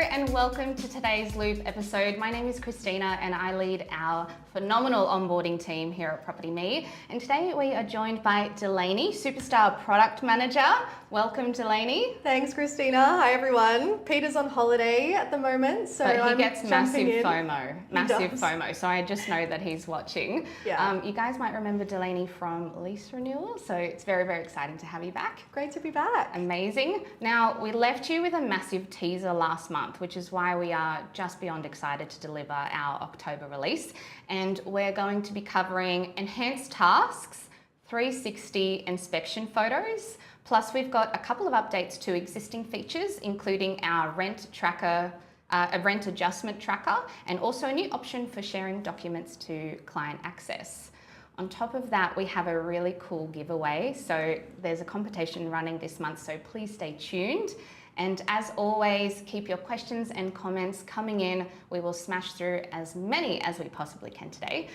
and welcome to today's Loop episode. My name is Christina and I lead our phenomenal onboarding team here at Property Me. And today we are joined by Delainey, Superstar Product Manager. Welcome, Delainey. Thanks, Christina. Hi, everyone. Peter's on holiday at the moment, so but he I'm gets massive in. FOMO. So I just know that he's watching. Yeah. You guys might remember Delainey from lease renewal, so it's very, very exciting to have you back. Great to be back. Amazing. Now, we left you with a massive teaser last month, which is why we are just beyond excited to deliver our October release. And we're going to be covering enhanced tasks, 360 inspection photos, plus we've got a couple of updates to existing features, including our rent tracker, a rent adjustment tracker, and also a new option for sharing documents to client access. On top of that, we have a really cool giveaway. So there's a competition running this month, so please stay tuned. And as always, keep your questions and comments coming in. We will smash through as many as we possibly can today.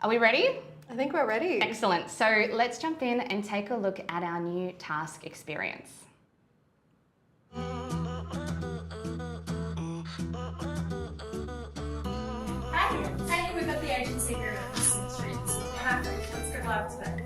Are we ready? I think we're ready. Excellent. So let's jump in and take a look at our new task experience. Hi, today we've got the agency agreement for Smith Streets. Perfect, let's go live today.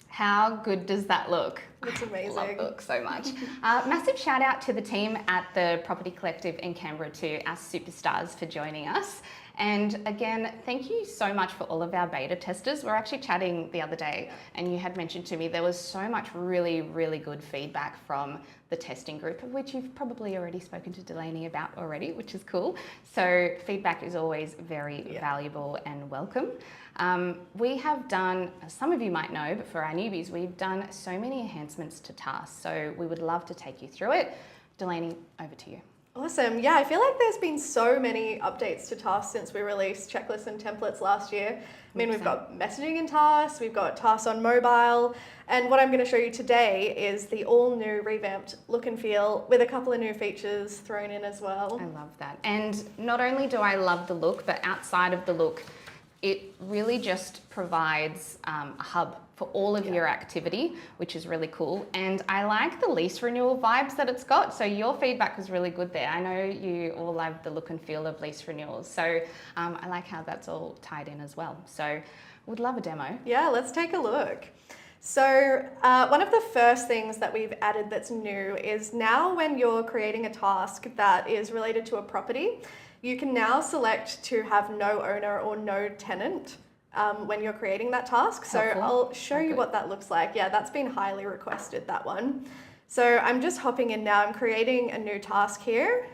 How good does that look? It's amazing. I love the look so much. Massive shout out to the team at the Property Collective in Canberra too, our superstars, for joining us. And again, thank you so much for all of our beta testers. We're actually chatting the other day and you had mentioned to me there was so much really, really good feedback from the testing group, of which you've probably already spoken to Delainey about already, which is cool. So feedback is always very valuable and welcome. We have done, some of you might know, but for our newbies, we've done so many enhancements to tasks. So we would love to take you through it. Delainey, over to you. Awesome. Yeah, I feel like there's been so many updates to tasks since we released checklists and templates last year. I mean, we've got messaging in tasks, we've got tasks on mobile, and what I'm going to show you today is the all new revamped look and feel with a couple of new features thrown in as well. I love that. And not only do I love the look, but outside of the look, it really just provides a hub for all of your activity, which is really cool. And I like the lease renewal vibes that it's got. So your feedback was really good there. I know you all love the look and feel of lease renewals. So I like how that's all tied in as well. So would love a demo. Yeah, let's take a look. So one of the first things that we've added that's new is now when you're creating a task that is related to a property, you can now select to have no owner or no tenant when you're creating that task. So Helpful. I'll show you what that looks like. Yeah, that's been highly requested, that one. So I'm just hopping in now. I'm creating a new task here.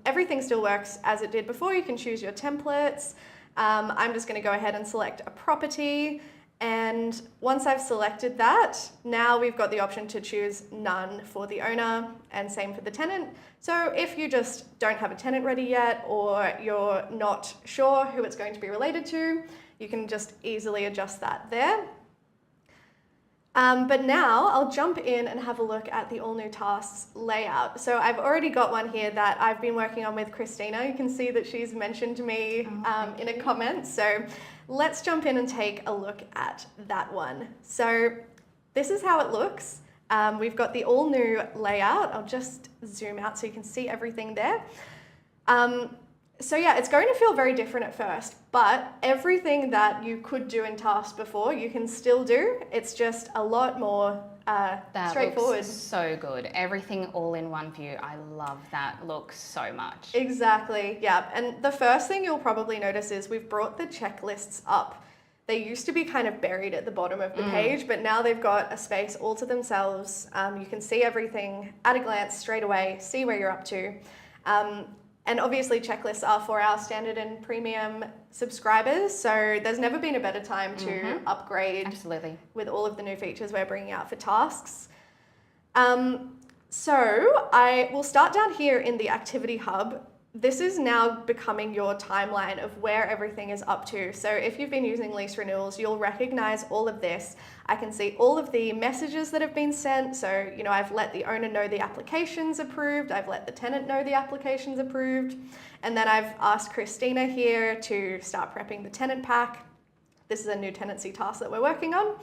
Everything still works as it did before. You can choose your templates. I'm just going to go ahead and select a property. And once I've selected that, now we've got the option to choose none for the owner and same for the tenant. So if you just don't have a tenant ready yet, or you're not sure who it's going to be related to, you can just easily adjust that there. But now I'll jump in and have a look at the all new tasks layout. So I've already got one here that I've been working on with Christina. You can see that she's mentioned me in a comment. So let's jump in and take a look at that one. So this is how it looks. We've got the all new layout. I'll just zoom out so you can see everything there. So yeah, it's going to feel very different at first, but everything that you could do in tasks before, you can still do. It's just a lot more straightforward. Looks so good. Everything all in one view. I love that look so much. Exactly, yeah. And the first thing you'll probably notice is we've brought the checklists up. They used to be kind of buried at the bottom of the page, but now they've got a space all to themselves. You can see everything at a glance straight away, see where you're up to. And obviously checklists are for our standard and premium subscribers, so there's never been a better time to upgrade. Absolutely. With all of the new features we're bringing out for tasks. So I will start down here in the activity hub. This is now becoming your timeline of where everything is up to. So if you've been using lease renewals, you'll recognize all of this. I can see all of the messages that have been sent. So, you know, I've let the owner know the application's approved. I've let the tenant know the application's approved. And then I've asked Christina here to start prepping the tenant pack. This is a new tenancy task that we're working on.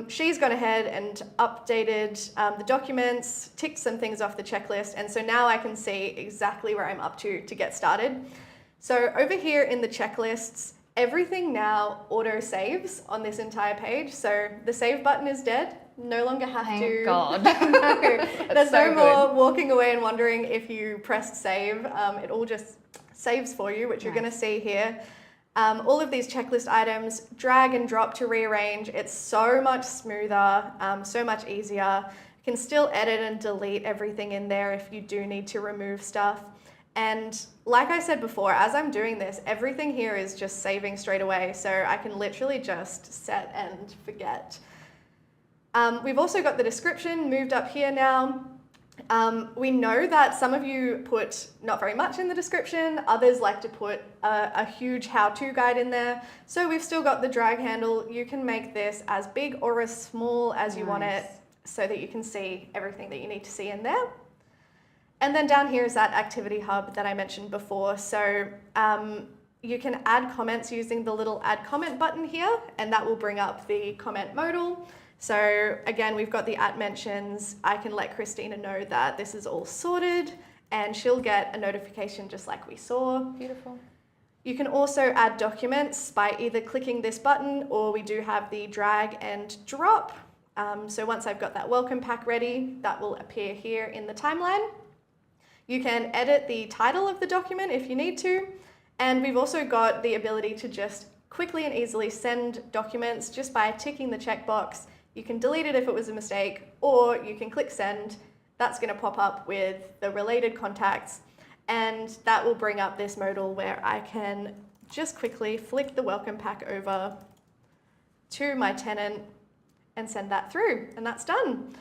She's gone ahead and updated the documents, ticked some things off the checklist, and so now I can see exactly where I'm up to get started. So over here in the checklists, everything now auto saves on this entire page. So the save button is dead. No longer have Thank to. God. No, there's so no more walking away and wondering if you pressed save. It all just saves for you, which you're going to see here. All of these checklist items, drag and drop to rearrange. It's so much smoother, so much easier. You can still edit and delete everything in there if you do need to remove stuff. And like I said before, as I'm doing this, everything here is just saving straight away. So I can literally just set and forget. We've also got the description moved up here now. We know that some of you put not very much in the description, others like to put a huge how-to guide in there. So we've still got the drag handle. You can make this as big or as small as you want it so that you can see everything that you need to see in there. And then down here is that activity hub that I mentioned before. So you can add comments using the little add comment button here, and that will bring up the comment modal. So again, we've got the at mentions. I can let Christina know that this is all sorted and she'll get a notification just like we saw. Beautiful. You can also add documents by either clicking this button, or we do have the drag and drop. So once I've got that welcome pack ready, that will appear here in the timeline. You can edit the title of the document if you need to. And we've also got the ability to just quickly and easily send documents just by ticking the checkbox. You can delete it if it was a mistake, or you can click send. That's going to pop up with the related contacts, and that will bring up this modal where I can just quickly flick the welcome pack over to my tenant and send that through, and that's done.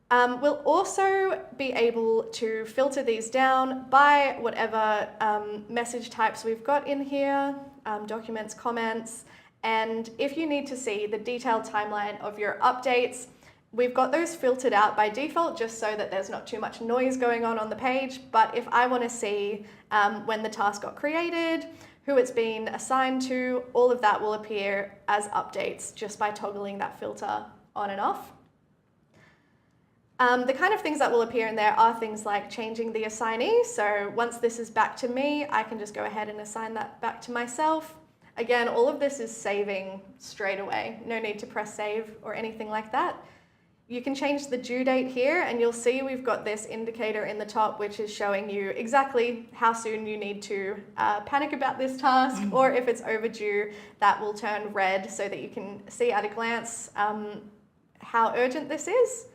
We'll also be able to filter these down by whatever message types we've got in here, documents, comments, and if you need to see the detailed timeline of your updates, we've got those filtered out by default just so that there's not too much noise going on the page. But if I want to see when the task got created, who it's been assigned to, all of that will appear as updates just by toggling that filter on and off. The kind of things that will appear in there are things like changing the assignee. So once this is back to me, I can just go ahead and assign that back to myself. Again, all of this is saving straight away. No need to press save or anything like that. You can change the due date here, and you'll see we've got this indicator in the top which is showing you exactly how soon you need to panic about this task, or if it's overdue, that will turn red so that you can see at a glance how urgent this is.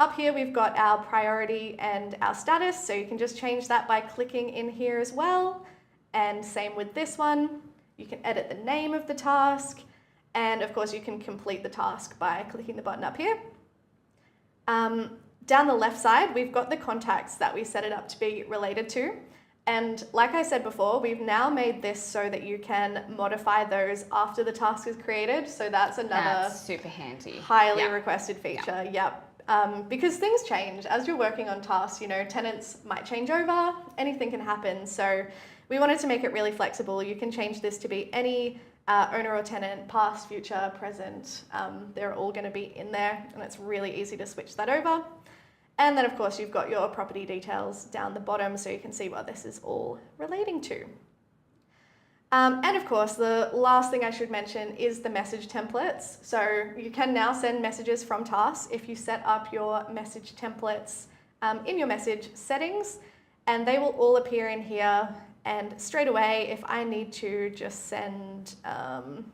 Up here we've got our priority and our status, so you can just change that by clicking in here as well. And same with this one. You can edit the name of the task, and of course you can complete the task by clicking the button up here. Down the left side, we've got the contacts that we set it up to be related to. And like I said before, we've now made this so that you can modify those after the task is created. So that's another super handy, highly requested feature. Because things change as you're working on tasks. You know, tenants might change over, anything can happen. So we wanted to make it really flexible. You can change this to be any owner or tenant, past, future, present. They're all going to be in there, and it's really easy to switch that over. And then of course you've got your property details down the bottom, so you can see what this is all relating to. And of course the last thing I should mention is the message templates. So you can now send messages from tasks if you set up your message templates in your message settings, and they will all appear in here. And straight away, if I need to just send,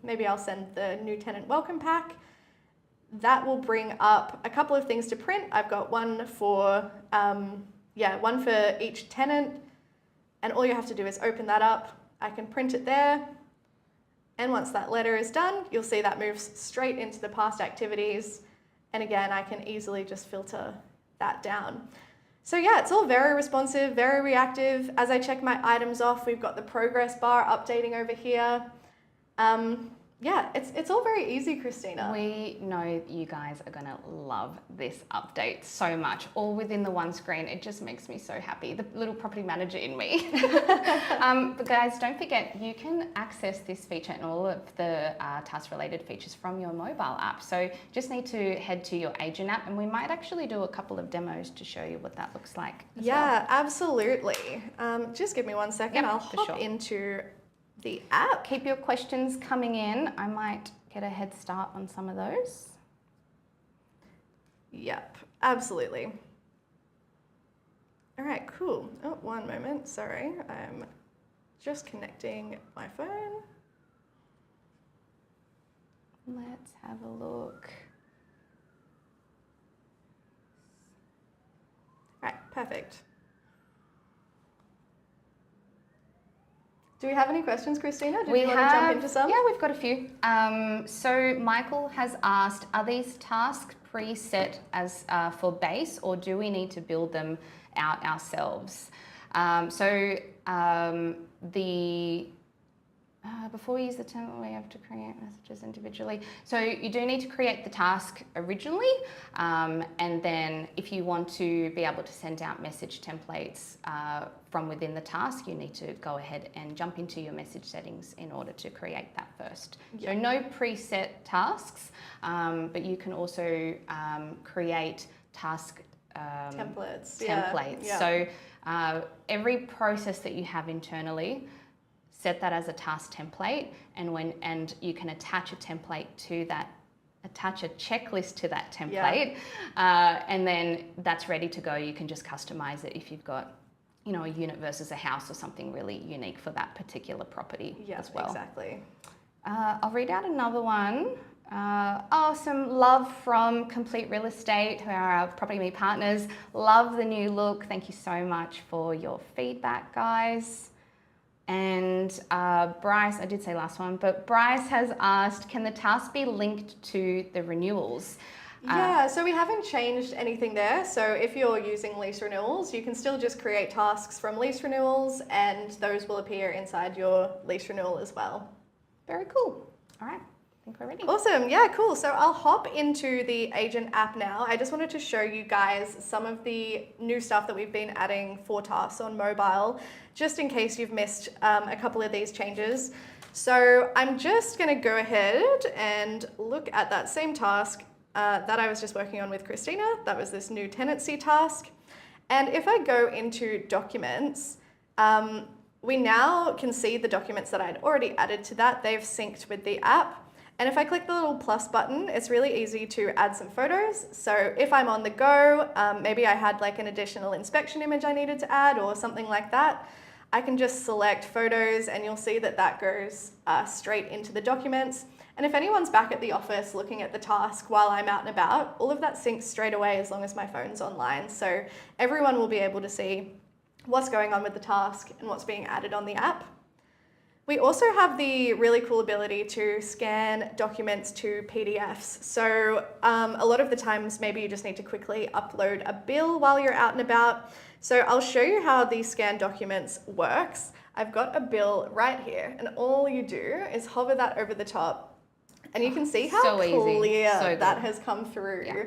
maybe I'll send the new tenant welcome pack, that will bring up a couple of things to print. I've got one for, one for each tenant, and all you have to do is open that up. I can print it there, and once that letter is done, you'll see that moves straight into the past activities. And again, I can easily just filter that down. So yeah, it's all very responsive, very reactive. As I check my items off, we've got the progress bar updating over here. It's all very easy, Christina. We know you guys are gonna love this update so much, all within the one screen. It just makes me so happy, the little property manager in me. But guys, don't forget, you can access this feature and all of the task-related features from your mobile app. So just need to head to your agent app, and we might actually do a couple of demos to show you what that looks like as well. Absolutely. Just give me 1 second. I'll hop into the app. Keep your questions coming in. I might get a head start on some of those. Yep, absolutely. All right, cool. Oh, one moment, sorry. I'm just connecting my phone. Let's have a look. All right, perfect. Do we have any questions, Christina? Do you want to jump into some? Yeah, we've got a few. So Michael has asked, are these tasks preset as for base, or do we need to build them out ourselves? Before we use the template, we have to create messages individually. So you do need to create the task originally, and then if you want to be able to send out message templates from within the task, you need to go ahead and jump into your message settings in order to create that first. So no preset tasks, but you can also create task templates. So every process that you have internally, set that as a task template, and you can attach a template to that, attach a checklist to that template, and then that's ready to go. You can just customize it if you've got, you know, a unit versus a house or something really unique for that particular property as well. Exactly. I'll read out another one. Some love from Complete Real Estate, who are our Property Me partners. Love the new look. Thank you so much for your feedback, guys. And Bryce, I did say last one, but Bryce has asked, can the task be linked to the renewals? So we haven't changed anything there. So if you're using lease renewals, you can still just create tasks from lease renewals, and those will appear inside your lease renewal as well. Very cool. All right. I think we're ready. Awesome. Yeah, cool. So I'll hop into the Agent app now. I just wanted to show you guys some of the new stuff that we've been adding for tasks on mobile, just in case you've missed a couple of these changes. So I'm just going to go ahead and look at that same task that I was just working on with Christina. That was this new tenancy task. And if I go into documents, we now can see the documents that I'd already added to that. They've synced with the app. And if I click the little plus button, it's really easy to add some photos. So if I'm on the go, maybe I had like an additional inspection image I needed to add or something like that, I can just select photos and you'll see that that goes straight into the documents. And if anyone's back at the office looking at the task while I'm out and about, all of that syncs straight away as long as my phone's online. So everyone will be able to see what's going on with the task and what's being added on the app. We also have the really cool ability to scan documents to PDFs. So a lot of the times, maybe you just need to quickly upload a bill while you're out and about. So I'll show you how the scanned documents works. I've got a bill right here, and all you do is hover that over the top, and you can see how clear that has come through. Yeah.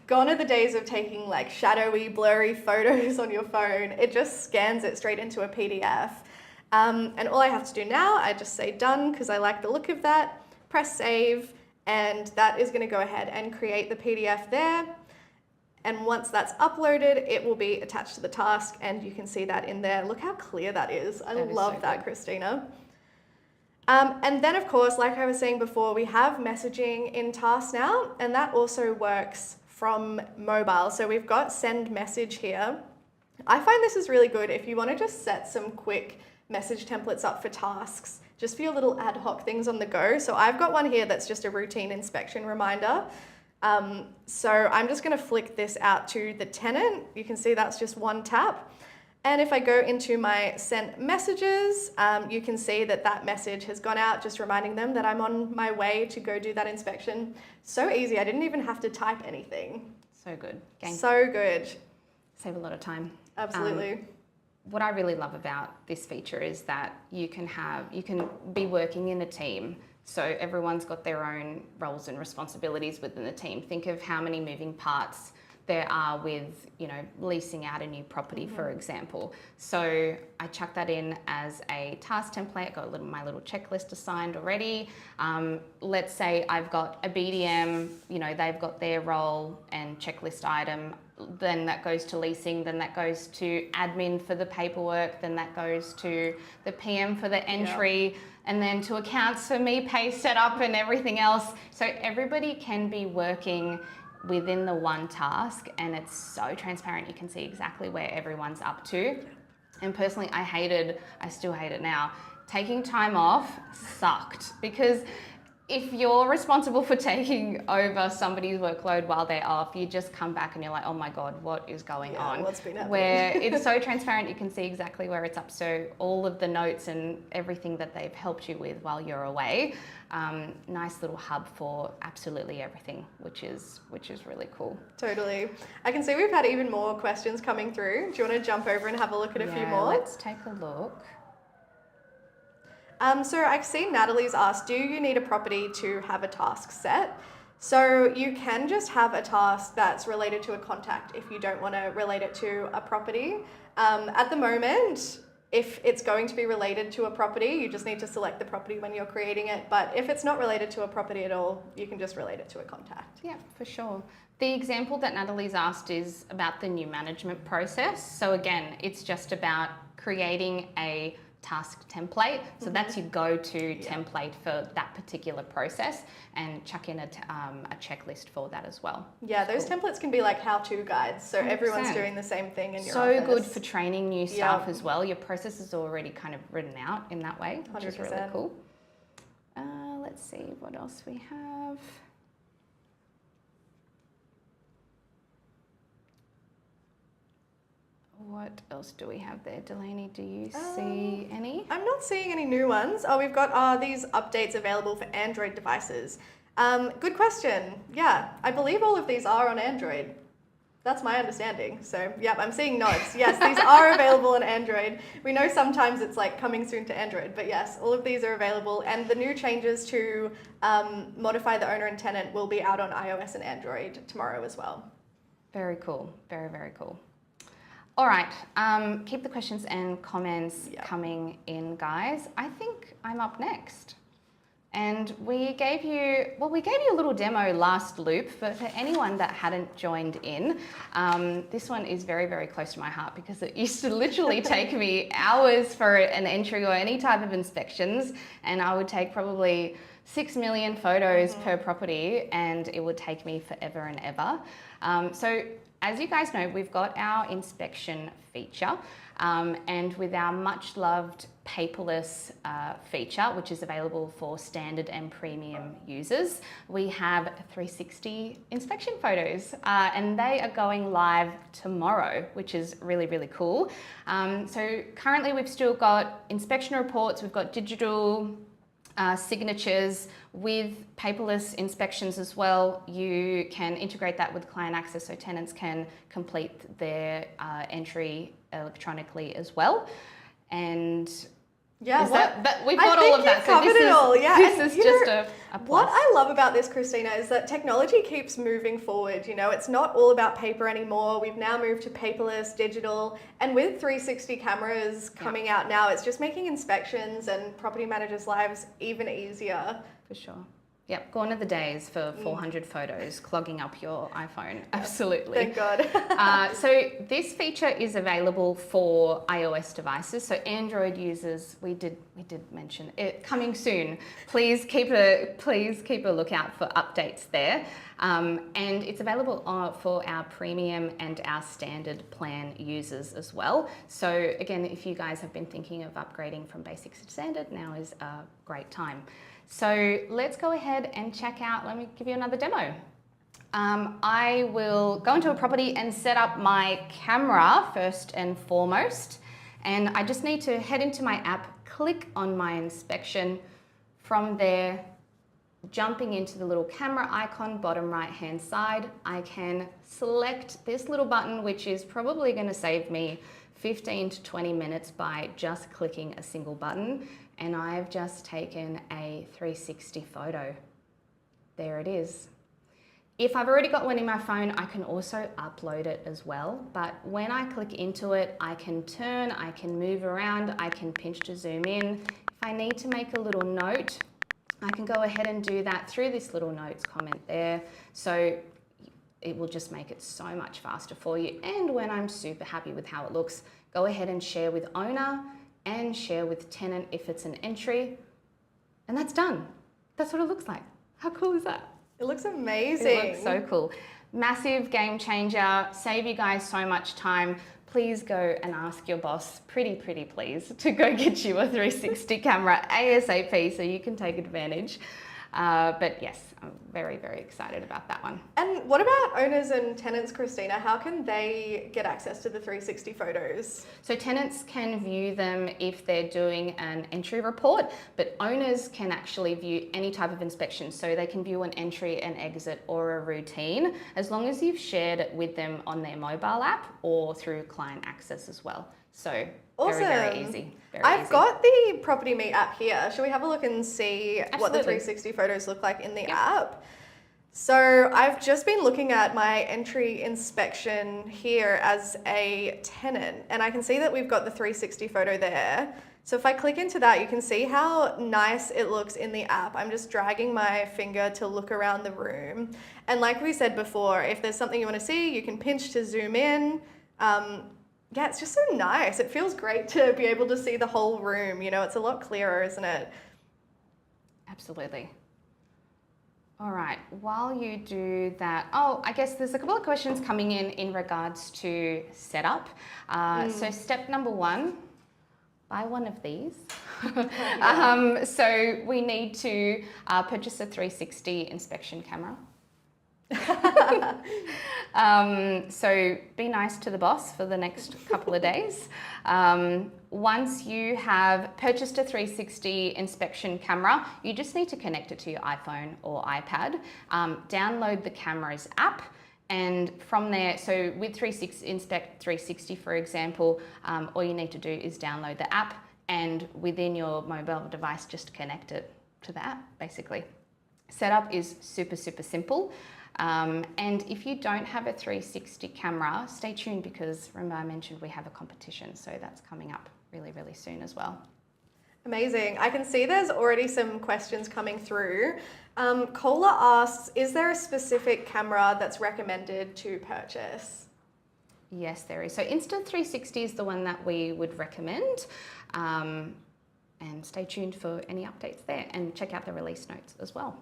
Gone are the days of taking like shadowy, blurry photos on your phone. It just scans it straight into a PDF. And all I have to do now, I just say done because I like the look of that, press save, and that is going to go ahead and create the PDF there. And once that's uploaded, it will be attached to the task, and you can see that in there. Look how clear that is. I love that, Christina. And then, of course, like I was saying before, we have messaging in tasks now, and that also works from mobile. So we've got send message here. I find this is really good if you want to just set some quick message templates up for tasks, just for your little ad hoc things on the go. So I've got one here that's just a routine inspection reminder. So I'm just going to flick this out to the tenant. You can see that's just one tap. And if I go into my sent messages, you can see that that message has gone out, just reminding them that I'm on my way to go do that inspection. So easy. I didn't even have to type anything. So good. So good. Save a lot of time. Absolutely. What I really love about this feature is that you can be working in a team. So everyone's got their own roles and responsibilities within the team. Think of how many moving parts there are with, leasing out a new property, for example. So I chuck that in as a task template, got my little checklist assigned already. Let's say I've got a BDM, they've got their role and checklist item, then that goes to leasing, then that goes to admin for the paperwork, then that goes to the PM for the entry, and then to accounts for me, pay setup and everything else. So everybody can be working within the one task, and it's so transparent. You can see exactly where everyone's up to. And personally, I still hate it now. Taking time off sucked, because if you're responsible for taking over somebody's workload while they're off, you just come back and you're like, oh my God, what is going on? What's been happening? Where it's so transparent, you can see exactly where it's up. So all of the notes and everything that they've helped you with while you're away. Nice little hub for absolutely everything, which is really cool. Totally. I can see we've had even more questions coming through. Do you want to jump over and have a look at a few more? Let's take a look. So I've seen Natalie's asked, do you need a property to have a task set? So you can just have a task that's related to a contact if you don't want to relate it to a property. At the moment, if it's going to be related to a property, you just need to select the property when you're creating it. But if it's not related to a property at all, you can just relate it to a contact. Yeah, for sure. The example that Natalie's asked is about the new management process. So again, it's just about creating a task template. So that's your go-to template for that particular process, and chuck in a checklist for that as well. Yeah, those templates can be like how-to guides. So 100%. Everyone's doing the same thing in your so office. Good for training new staff as well. Your process is already kind of written out in that way, which 100%. is really cool. Let's see what else we have. What else do we have there, Delainey? Do you see any? I'm not seeing any new ones. Oh, we've got these updates available for Android devices. Good question. Yeah, I believe all of these are on Android. That's my understanding. So, yep, I'm seeing nods. Yes, these are available on Android. We know sometimes it's like coming soon to Android, but yes, all of these are available. And the new changes to modify the owner and tenant will be out on iOS and Android tomorrow as well. Very cool. Very, very cool. All right. Keep the questions and comments coming in, guys. I think I'm up next. And we gave you a little demo last loop, but for anyone that hadn't joined in, this one is very, very close to my heart because it used to literally take me hours for an entry or any type of inspections, and I would take probably 6 million photos per property, and it would take me forever and ever. So as you guys know, we've got our inspection feature, and with our much loved paperless feature, which is available for standard and premium users, we have 360 inspection photos, and they are going live tomorrow, which is really, really cool. So currently we've still got inspection reports, we've got digital signatures with paperless inspections as well. You can integrate that with client access so tenants can complete their entry electronically as well. And yeah, we've got all of that. So this is just a plus. What I love about this, Christina, is that technology keeps moving forward. You know, it's not all about paper anymore. We've now moved to paperless, digital, and with 360 cameras coming out now, it's just making inspections and property managers' lives even easier. For sure. Yep, gone are the days for 400 photos clogging up your iPhone. Absolutely. Thank God. So this feature is available for iOS devices. So Android users, we did mention it coming soon. Please keep a lookout for updates there. And it's available for our premium and our standard plan users as well. So again, if you guys have been thinking of upgrading from basics to standard, now is a great time. So let's go ahead and check out, let me give you another demo. I will go into a property and set up my camera first and foremost. And I just need to head into my app, click on my inspection. From there, jumping into the little camera icon, bottom right hand side, I can select this little button, which is probably going to save me 15 to 20 minutes by just clicking a single button. And I've just taken a 360 photo. There it is. If I've already got one in my phone, I can also upload it as well. But when I click into it, I can turn, I can move around, I can pinch to zoom in. If I need to make a little note, I can go ahead and do that through this little notes comment there. So it will just make it so much faster for you. And when I'm super happy with how it looks, go ahead and share with owner and share with tenant if it's an entry. And that's done. That's what it looks like. How cool is that? It looks amazing. It looks so cool. Massive game changer, save you guys so much time. Please go and ask your boss, pretty please, to go get you a 360 camera ASAP so you can take advantage. But yes, I'm very, very excited about that one. And what about owners and tenants, Christina? How can they get access to the 360 photos? So tenants can view them if they're doing an entry report, but owners can actually view any type of inspection. So they can view an entry, an exit, or a routine, as long as you've shared it with them on their mobile app or through client access as well. So awesome. Very easy. I've got the Property Meet app here. Shall we have a look and see what the Absolutely. 360 photos look like in the app? So I've just been looking at my entry inspection here as a tenant, and I can see that we've got the 360 photo there. So if I click into that, you can see how nice it looks in the app. I'm just dragging my finger to look around the room. And like we said before, if there's something you want to see, you can pinch to zoom in. Yeah, it's just so nice. It feels great to be able to see the whole room. You know, it's a lot clearer, isn't it? Absolutely. All right, while you do that, I guess there's a couple of questions coming in regards to setup. So step number one, buy one of these. So we need to purchase a 360 inspection camera. So be nice to the boss for the next couple of days. Once you have purchased a 360 inspection camera, you just need to connect it to your iPhone or iPad, download the camera's app, And from there, so with Inspect 360, for example, all you need to do is download the app, and within your mobile device, just connect it to the app, basically. Setup is super, super simple. And if you don't have a 360 camera, stay tuned, because remember I mentioned we have a competition, so that's coming up really, really soon as well. Amazing. I can see there's already some questions coming through. Cola asks, is there a specific camera that's recommended to purchase? Yes, there is. So Insta360 is the one that we would recommend. And stay tuned for any updates there, and check out the release notes as well.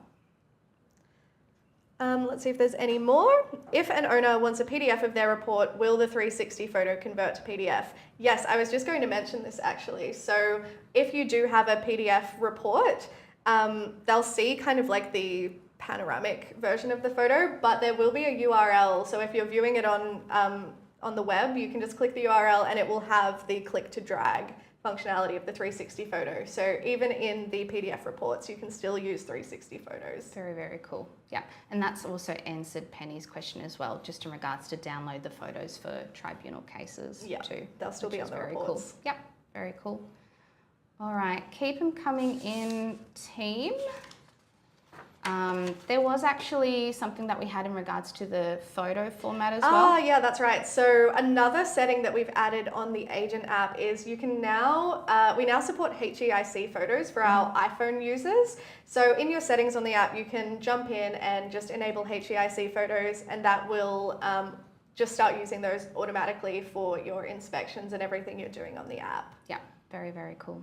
Let's see if there's any more. If an owner wants a PDF of their report, will the 360 photo convert to PDF? Yes, I was just going to mention this actually. So if you do have a PDF report, they'll see kind of like the panoramic version of the photo, but there will be a URL. So if you're viewing it on the web, you can just click the URL and it will have the click to drag functionality of the 360 photo. So even in the PDF reports, you can still use 360 photos. Very, very cool. Yeah, and that's also answered Penny's question as well, just in regards to download the photos for tribunal cases too. They'll still be on the very reports. Cool. Yep, very cool. All right, keep them coming in, team. There was actually something that we had in regards to the photo format as well. Yeah, that's right. So another setting that we've added on the Agent app is you can now, we now support HEIC photos for our iPhone users. So in your settings on the app, you can jump in and just enable HEIC photos, and that will just start using those automatically for your inspections and everything you're doing on the app. Yeah, very, very cool.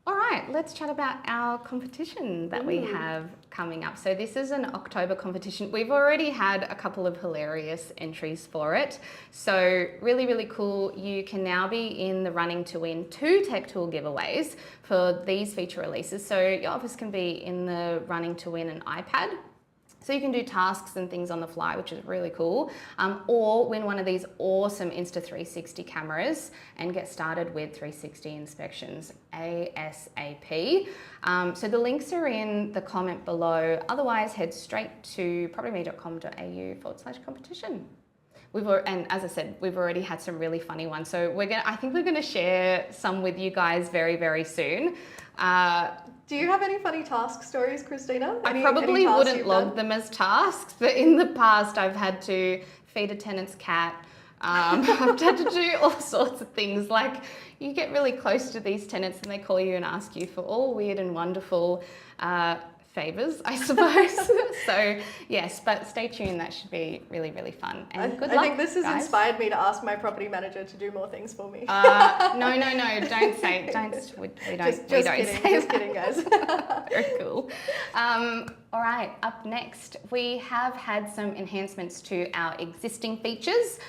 All right, let's chat about our competition that we have coming up. So this is an October competition. We've already had a couple of hilarious entries for it. So really, really cool. You can now be in the running to win 2 tech tool giveaways for these feature releases. So your office can be in the running to win an iPad. So you can do tasks and things on the fly, which is really cool, or win one of these awesome Insta360 cameras and get started with 360 inspections ASAP. So the links are in the comment below. Otherwise, head straight to propertyme.com.au/competition. And as I said, we've already had some really funny ones. So I think we're gonna share some with you guys very, very soon. Do you have any funny task stories, Christina? I probably wouldn't log them as tasks, but in the past I've had to feed a tenant's cat. I've had to do all sorts of things. Like, you get really close to these tenants and they call you and ask you for all weird and wonderful favours, I suppose. So yes, but stay tuned, that should be really, really fun. And good luck, I think this has guys. inspired me to ask my property manager to do more things for me. No, don't say, we don't Just kidding, guys. Very cool. All right, up next, we have had some enhancements to our existing features.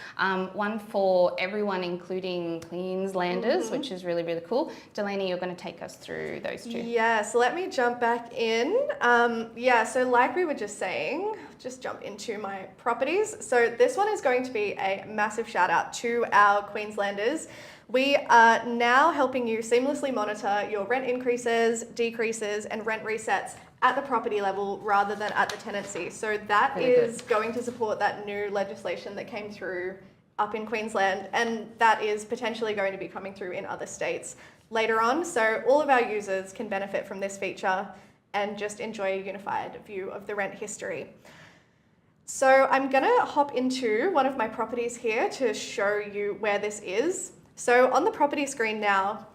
One for everyone, including Queenslanders, which is really, really cool. Delainey, you're going to take us through those 2. Yeah, so let me jump back in. So like we were just saying, just jump into my properties. So this one is going to be a massive shout out to our Queenslanders. We are now helping you seamlessly monitor your rent increases, decreases, and rent resets at the property level rather than at the tenancy. So that is going to support that new legislation that came through up in Queensland, and that is potentially going to be coming through in other states later on. So all of our users can benefit from this feature and just enjoy a unified view of the rent history. So I'm gonna hop into one of my properties here to show you where this is. So on the property screen now,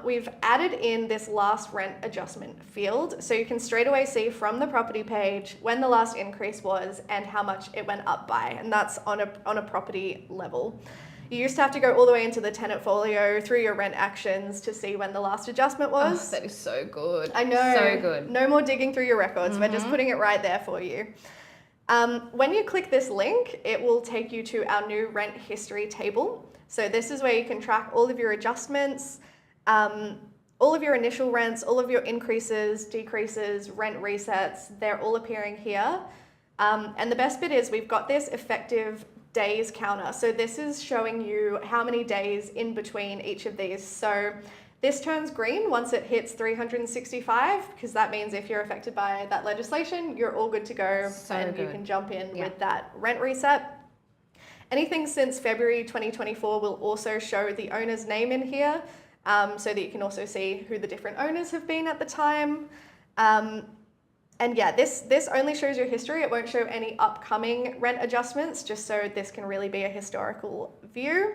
we've added in this last rent adjustment field. So you can straight away see from the property page when the last increase was and how much it went up by. And that's on a property level. You used to have to go all the way into the tenant folio through your rent actions to see when the last adjustment was. Oh, that is so good. I know. So good. No more digging through your records. We're just putting it right there for you. When you click this link, it will take you to our new rent history table. So this is where you can track all of your adjustments, all of your initial rents, all of your increases, decreases, rent resets. They're all appearing here. And the best bit is we've got this effective days counter. So this is showing you how many days in between each of these. So This turns green once it hits 365, because that means if you're affected by that legislation, you're all good to go, and you can jump in with that rent reset. Anything since February 2024 will also show the owner's name in here, so that you can also see who the different owners have been at the time. And yeah, this only shows your history. It won't show any upcoming rent adjustments, just so this can really be a historical view.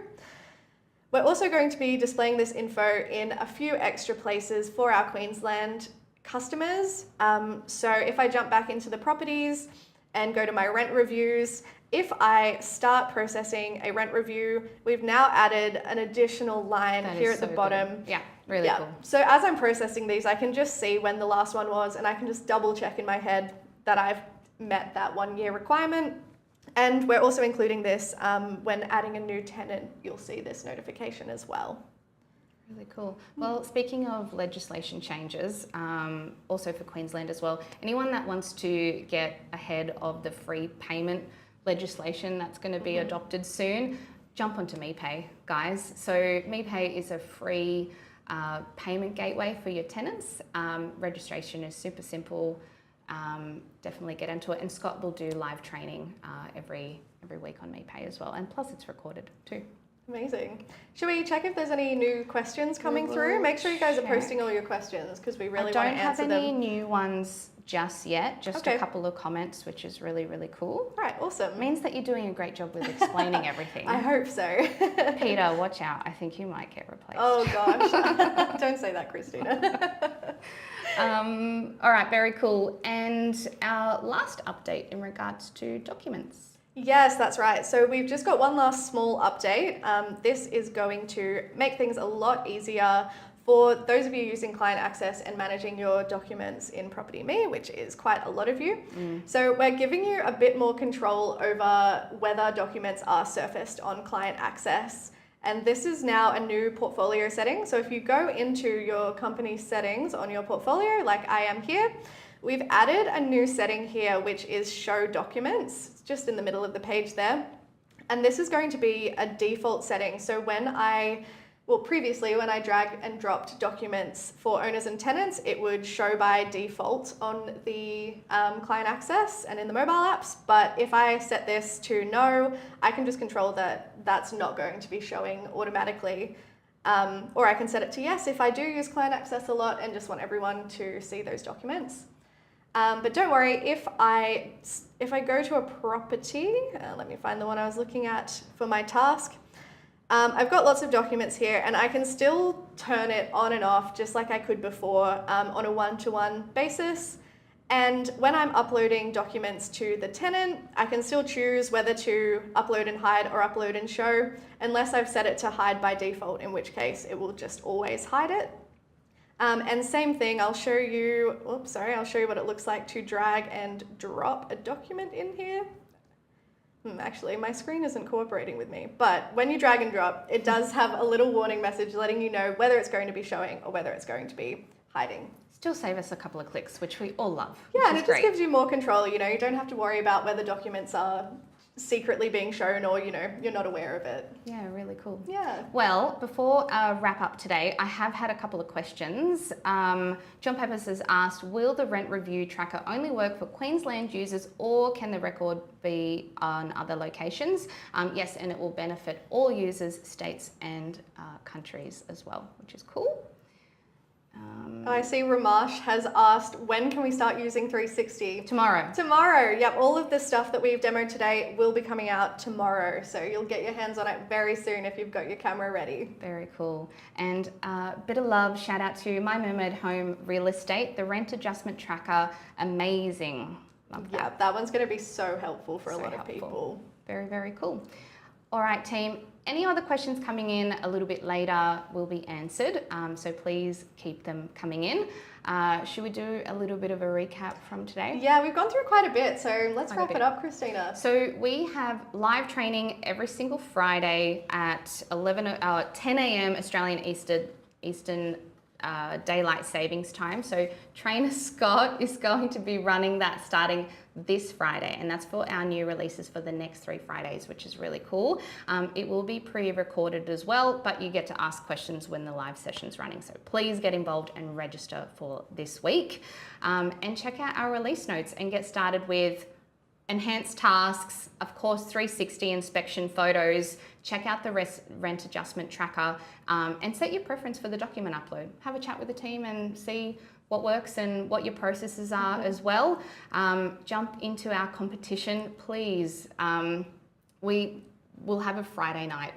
We're also going to be displaying this info in a few extra places for our Queensland customers. So if I jump back into the properties and go to my rent reviews, if I start processing a rent review, we've now added an additional line here at the bottom. Yeah, really cool. So as I'm processing these, I can just see when the last one was, and I can just double check in my head that I've met that 1 year requirement. And we're also including this when adding a new tenant, you'll see this notification as well. Really cool. Well, speaking of legislation changes, also for Queensland as well, anyone that wants to get ahead of the free payment legislation that's going to be adopted soon, jump onto MePay, guys. So MePay is a free payment gateway for your tenants. Registration is super simple. Definitely get into it, and Scott will do live training every week on MePay as well, and plus it's recorded too. Amazing. Should we check if there's any new questions coming through? Make sure you guys are posting all your questions, because we really want to answer them. I don't have any new ones just yet, just a couple of comments, which is really, really cool. All right, awesome. It means that you're doing a great job with explaining everything. I hope so. Peter, watch out. I think you might get replaced. Oh gosh. Don't say that, Christina. All right, very cool. And our last update in regards to documents. Yes, that's right. So we've just got one last small update. This is going to make things a lot easier for those of you using client access and managing your documents in Property Me, which is quite a lot of you. So we're giving you a bit more control over whether documents are surfaced on client access. And this is now a new portfolio setting. So if you go into your company settings on your portfolio, like I am here, we've added a new setting here, which is show documents. It's just in the middle of the page there. And this is going to be a default setting. So previously when I dragged and dropped documents for owners and tenants, it would show by default on the client access and in the mobile apps. But if I set this to no, I can just control that that's not going to be showing automatically. Or I can set it to yes if I do use client access a lot and just want everyone to see those documents. But don't worry, if I go to a property, let me find the one I was looking at for my task. I've got lots of documents here, and I can still turn it on and off just like I could before on a one-to-one basis. And when I'm uploading documents to the tenant, I can still choose whether to upload and hide or upload and show, unless I've set it to hide by default, in which case it will just always hide it. And same thing, I'll show you what it looks like to drag and drop a document in here. Actually, my screen isn't cooperating with me, but when you drag and drop, it does have a little warning message letting you know whether it's going to be showing or whether it's going to be hiding. Still save us a couple of clicks, which we all love. Yeah, and it just gives you more control. You don't have to worry about whether documents are secretly being shown or, you're not aware of it. Yeah, really cool. Yeah. Well, before I wrap up today, I have had a couple of questions. John Peppers has asked, will the rent review tracker only work for Queensland users, or can the record be on other locations? Yes, and it will benefit all users, states and countries as well, which is cool. I see Ramesh has asked, when can we start using 360? Tomorrow. Tomorrow, yep. All of the stuff that we've demoed today will be coming out tomorrow. So you'll get your hands on it very soon if you've got your camera ready. Very cool. And bit of love, shout out to My Mermaid Home Real Estate, the rent adjustment tracker, amazing. Love that. Yeah, that one's going to be so helpful for a lot of people. Very, very cool. All right, team. Any other questions coming in a little bit later will be answered, so please keep them coming in. Should we do a little bit of a recap from today? Yeah, we've gone through quite a bit, so let's wrap it up, Christina. So we have live training every single Friday at 10 a.m. Australian Eastern daylight savings time. So Trainer Scott is going to be running that starting this Friday, and that's for our new releases for the next 3 Fridays, which is really cool. It will be pre-recorded as well, but you get to ask questions when the live session's running. So please get involved and register for this week. And check out our release notes and get started with enhanced tasks, of course, 360 inspection photos. Check out the rent adjustment tracker, and set your preference for the document upload. Have a chat with the team and see what works and what your processes are as well. Jump into our competition, please. We will have a Friday night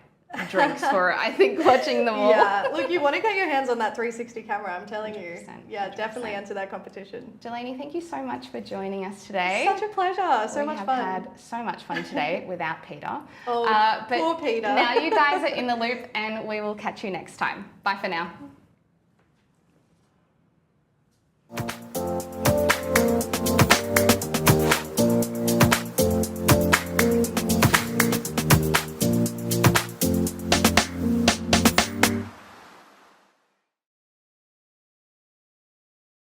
drinks for, I think, watching them all. Yeah, look, you want to get your hands on that 360 camera, I'm telling 100%, you. Yeah, 100%. Definitely enter that competition. Delaney, thank you so much for joining us today. Such a pleasure, so much fun. We have had so much fun today without Peter. Oh, but poor Peter. Now you guys are in the loop, and we will catch you next time. Bye for now.